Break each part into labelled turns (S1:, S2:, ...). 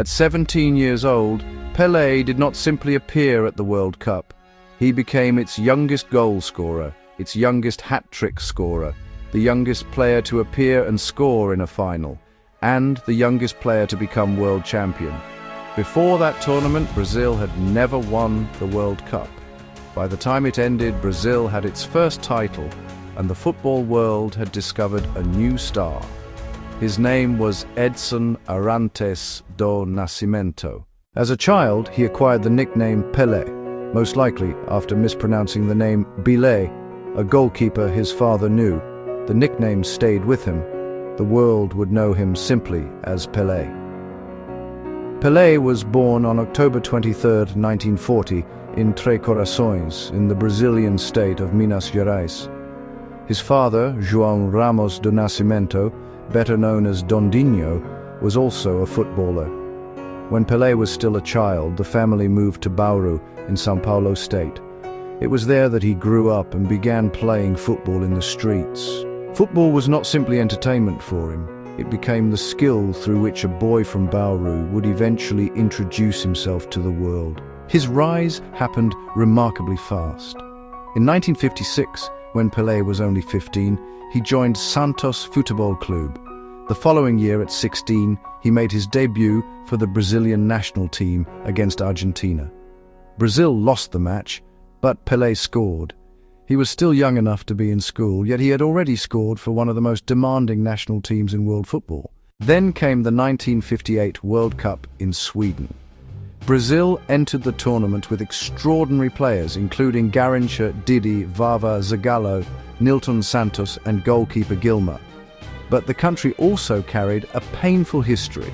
S1: At 17 years old, Pelé did not simply appear at the World Cup. He became its youngest goal scorer, its youngest hat-trick scorer, the youngest player to appear and score in a final, and the youngest player to become world champion. Before that tournament, Brazil had never won the World Cup. By the time it ended, Brazil had its first title, and the football world had discovered a new star. His name was Edson Arantes do Nascimento. As a child, he acquired the nickname Pelé, most likely after mispronouncing the name Pelé, a goalkeeper his father knew. The nickname stayed with him. The world would know him simply as Pelé. Pelé was born on October 23, 1940, in Três Corações, in the Brazilian state of Minas Gerais. His father, João Ramos do Nascimento, better known as Dondinho, was also a footballer. When Pelé was still a child, the family moved to Bauru in São Paulo state. It was there that he grew up and began playing football in the streets. Football was not simply entertainment for him. It became the skill through which a boy from Bauru would eventually introduce himself to the world. His rise happened remarkably fast. In 1956, when Pelé was only 15, he joined Santos Futebol Clube. The following year, at 16, he made his debut for the Brazilian national team against Argentina. Brazil lost the match, but Pelé scored. He was still young enough to be in school, yet he had already scored for one of the most demanding national teams in world football. Then came the 1958 World Cup in Sweden. Brazil entered the tournament with extraordinary players, including Garrincha, Didi, Vava, Zagallo, Nilton Santos and goalkeeper Gilmar. But the country also carried a painful history.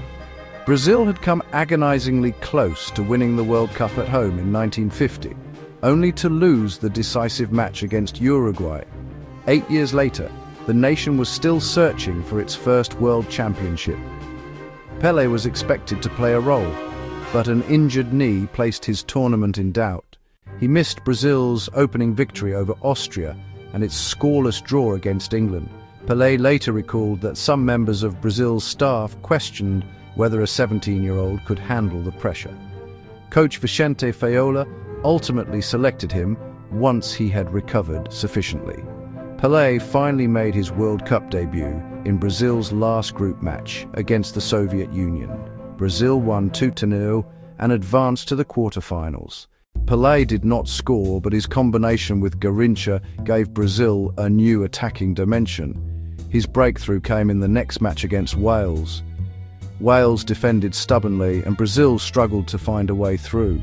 S1: Brazil had come agonizingly close to winning the World Cup at home in 1950, only to lose the decisive match against Uruguay. 8 years later, the nation was still searching for its first world championship. Pelé was expected to play a role, but an injured knee placed his tournament in doubt. He missed Brazil's opening victory over Austria and its scoreless draw against England. Pelé later recalled that some members of Brazil's staff questioned whether a 17-year-old could handle the pressure. Coach Vicente Feola ultimately selected him once he had recovered sufficiently. Pelé finally made his World Cup debut in Brazil's last group match against the Soviet Union. Brazil won 2-0 and advanced to the quarterfinals. Pelé did not score, but his combination with Garrincha gave Brazil a new attacking dimension. His breakthrough came in the next match against Wales. Wales defended stubbornly and Brazil struggled to find a way through.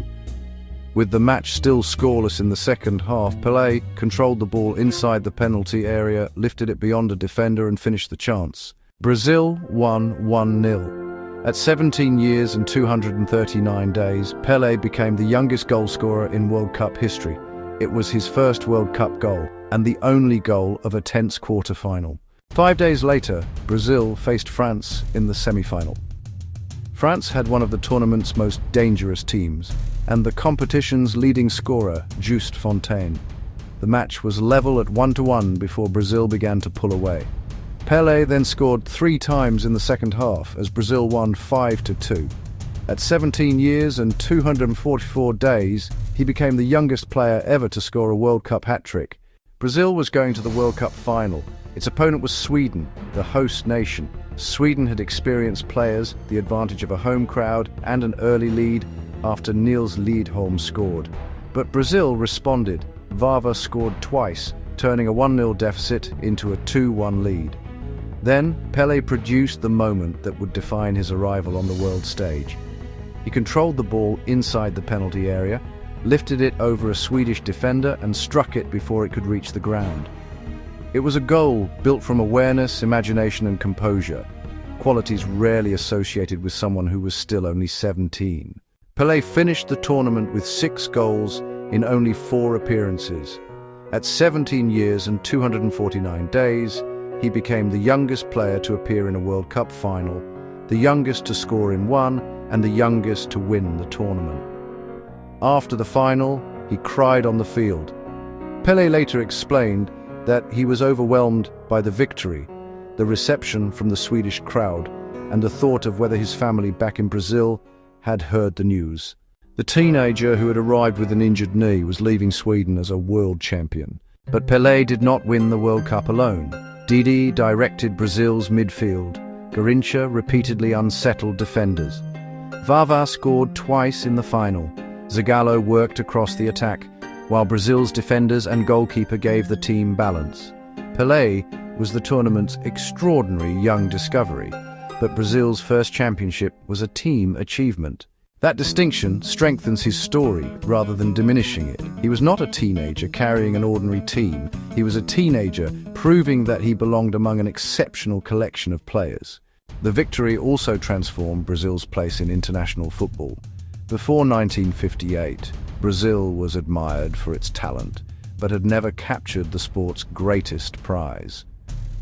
S1: With the match still scoreless in the second half, Pelé controlled the ball inside the penalty area, lifted it beyond a defender and finished the chance. Brazil won 1-0. At 17 years and 239 days, Pelé became the youngest goalscorer in World Cup history. It was his first World Cup goal and the only goal of a tense quarter-final. 5 days later, Brazil faced France in the semi-final. France had one of the tournament's most dangerous teams, and the competition's leading scorer, Just Fontaine. The match was level at 1-1 before Brazil began to pull away. Pelé then scored 3 times in the second half as Brazil won 5-2. At 17 years and 244 days, he became the youngest player ever to score a World Cup hat-trick. Brazil was going to the World Cup final. Its opponent was Sweden, the host nation. Sweden had experienced players, the advantage of a home crowd, and an early lead after Nils Lidholm scored. But Brazil responded. Vava scored twice, turning a 1-0 deficit into a 2-1 lead. Then, Pelé produced the moment that would define his arrival on the world stage. He controlled the ball inside the penalty area, lifted it over a Swedish defender and struck it before it could reach the ground. It was a goal built from awareness, imagination and composure, qualities rarely associated with someone who was still only 17. Pelé finished the tournament with 6 goals in only 4 appearances. At 17 years and 249 days, he became the youngest player to appear in a World Cup final, the youngest to score in one, and the youngest to win the tournament. After the final, he cried on the field. Pelé later explained that he was overwhelmed by the victory, the reception from the Swedish crowd, and the thought of whether his family back in Brazil had heard the news. The teenager who had arrived with an injured knee was leaving Sweden as a world champion. But Pelé did not win the World Cup alone. Didi directed Brazil's midfield. Garrincha repeatedly unsettled defenders. Vavá scored twice in the final. Zagallo worked across the attack, while Brazil's defenders and goalkeeper gave the team balance. Pelé was the tournament's extraordinary young discovery, but Brazil's first championship was a team achievement. That distinction strengthens his story rather than diminishing it. He was not a teenager carrying an ordinary team. He was a teenager proving that he belonged among an exceptional collection of players. The victory also transformed Brazil's place in international football. Before 1958, Brazil was admired for its talent, but had never captured the sport's greatest prize.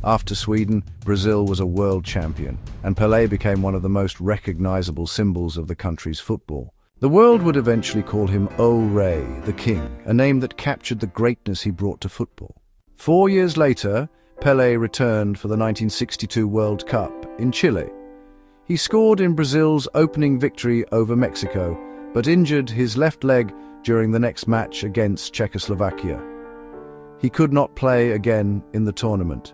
S1: After Sweden, Brazil was a world champion, and Pelé became one of the most recognizable symbols of the country's football. The world would eventually call him O Rei, the King, a name that captured the greatness he brought to football. 4 years later, Pelé returned for the 1962 World Cup in Chile. He scored in Brazil's opening victory over Mexico, but injured his left leg during the next match against Czechoslovakia. He could not play again in the tournament.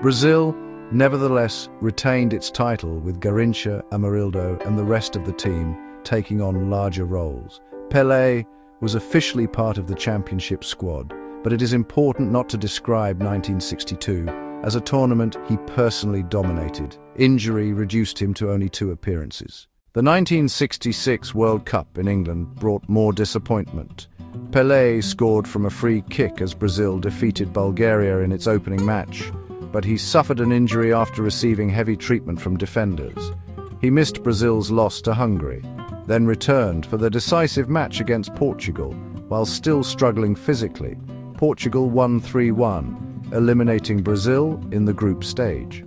S1: Brazil, nevertheless, retained its title with Garrincha, Amarildo, and the rest of the team taking on larger roles. Pelé was officially part of the championship squad, but it is important not to describe 1962 as a tournament he personally dominated. Injury reduced him to only 2 appearances. The 1966 World Cup in England brought more disappointment. Pelé scored from a free kick as Brazil defeated Bulgaria in its opening match, but he suffered an injury after receiving heavy treatment from defenders. He missed Brazil's loss to Hungary, then returned for the decisive match against Portugal, while still struggling physically. Portugal won 3-1, eliminating Brazil in the group stage.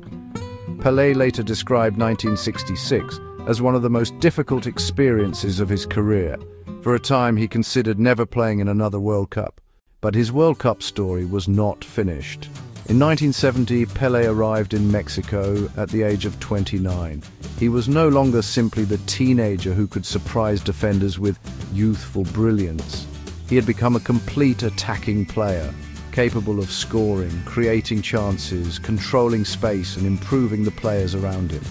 S1: Pelé later described 1966 as one of the most difficult experiences of his career. For a time, he considered never playing in another World Cup. But his World Cup story was not finished. In 1970, Pelé arrived in Mexico at the age of 29. He was no longer simply the teenager who could surprise defenders with youthful brilliance. He had become a complete attacking player, capable of scoring, creating chances, controlling space, and improving the players around him.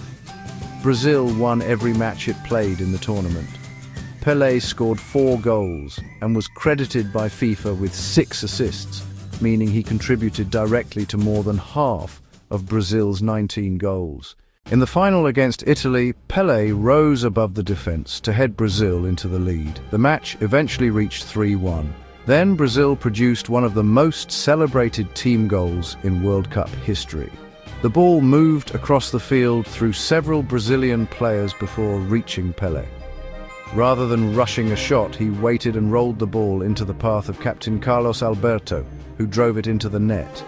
S1: Brazil won every match it played in the tournament. Pelé scored 4 goals and was credited by FIFA with 6 assists, meaning he contributed directly to more than half of Brazil's 19 goals. In the final against Italy, Pelé rose above the defense to head Brazil into the lead. The match eventually reached 3-1. Then Brazil produced one of the most celebrated team goals in World Cup history. The ball moved across the field through several Brazilian players before reaching Pelé. Rather than rushing a shot, he waited and rolled the ball into the path of captain Carlos Alberto, who drove it into the net.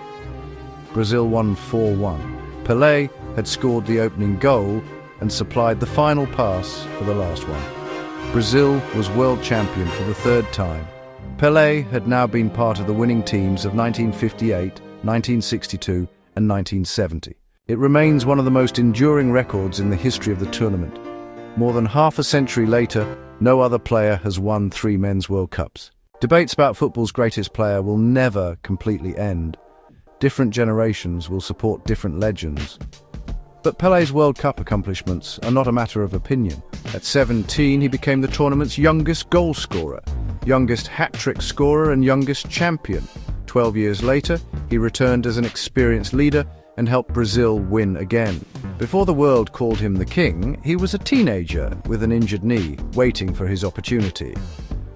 S1: Brazil won 4-1. Pelé had scored the opening goal and supplied the final pass for the last one. Brazil was world champion for the 3rd time. Pelé had now been part of the winning teams of 1958, 1962, and 1970. It remains one of the most enduring records in the history of the tournament. More than half a century later, no other player has won 3 men's World Cups. Debates about football's greatest player will never completely end. Different generations will support different legends. But Pelé's World Cup accomplishments are not a matter of opinion. At 17, he became the tournament's youngest goal scorer, youngest hat-trick scorer, and youngest champion. 12 years later, he returned as an experienced leader and helped Brazil win again. Before the world called him the king, he was a teenager with an injured knee, waiting for his opportunity.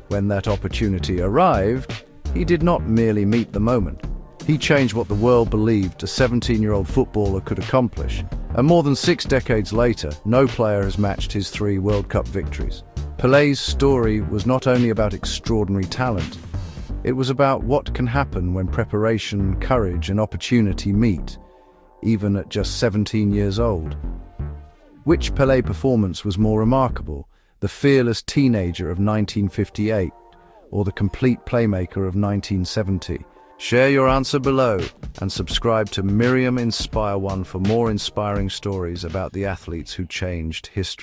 S1: When that opportunity arrived, he did not merely meet the moment. He changed what the world believed a 17-year-old footballer could accomplish. And more than 6 decades later, no player has matched his 3 World Cup victories. Pelé's story was not only about extraordinary talent, it was about what can happen when preparation, courage, and opportunity meet, even at just 17 years old. Which Pelé performance was more remarkable, the fearless teenager of 1958 or the complete playmaker of 1970? Share your answer below and subscribe to Miriam Inspire One for more inspiring stories about the athletes who changed history.